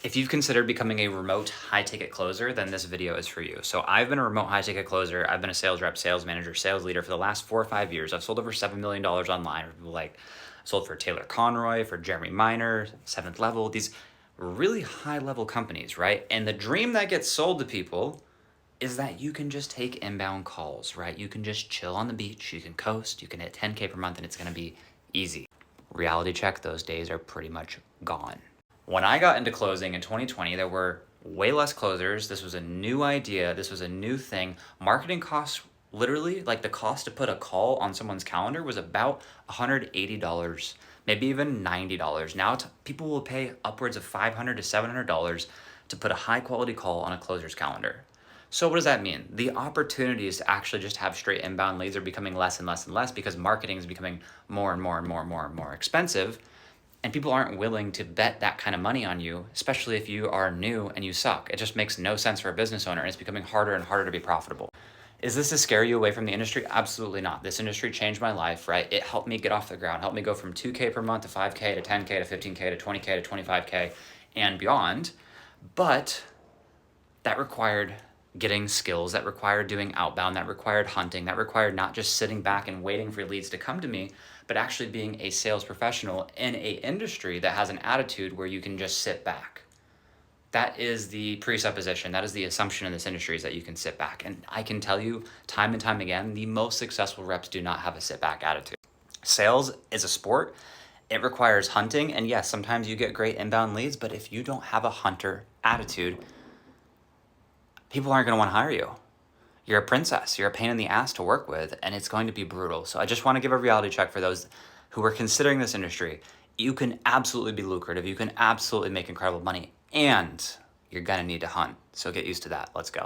If you've considered becoming a remote high-ticket closer, then this video is for you. So I've been a remote high-ticket closer. I've been a sales rep, sales manager, sales leader for the last 4 or 5 years. I've sold over $7 million online. People like sold for Taylor Conroy, for Jeremy Miner, Seventh Level, these really high-level companies, right? And the dream that gets sold to people is that you can just take inbound calls, right? You can just chill on the beach, you can coast, you can hit 10K per month, and it's gonna be easy. Reality check, those days are pretty much gone. When I got into closing in 2020, there were way less closers. This was a new idea. This was a new thing. Marketing costs, literally, like the cost to put a call on someone's calendar was about $180, maybe even $90. Now people will pay upwards of $500 to $700 to put a high quality call on a closer's calendar. So what does that mean? The opportunities to actually just have straight inbound leads are becoming less and less and less because marketing is becoming more and more and more and more and more expensive. And people aren't willing to bet that kind of money on you, especially if you are new and you suck. It just makes no sense for a business owner, and it's becoming harder and harder to be profitable. Is this to scare you away from the industry? Absolutely not. This industry changed my life, right? It helped me get off the ground, helped me go from 2K per month to 5K to 10K to 15K to 20K to 25K and beyond. But that required getting skills, that required doing outbound, that required hunting, that required not just sitting back and waiting for leads to come to me, but actually being a sales professional in a industry that has an attitude where you can just sit back. That is the presupposition, that is the assumption in this industry, is that you can sit back. And I can tell you time and time again, the most successful reps do not have a sit back attitude. Sales is a sport. It requires hunting, and yes, sometimes you get great inbound leads, but if you don't have a hunter attitude, people aren't going to want to hire you. You're a princess. You're a pain in the ass to work with, and it's going to be brutal. So I just want to give a reality check for those who are considering this industry. You can absolutely be lucrative. You can absolutely make incredible money, and you're going to need to hunt. So get used to that. Let's go.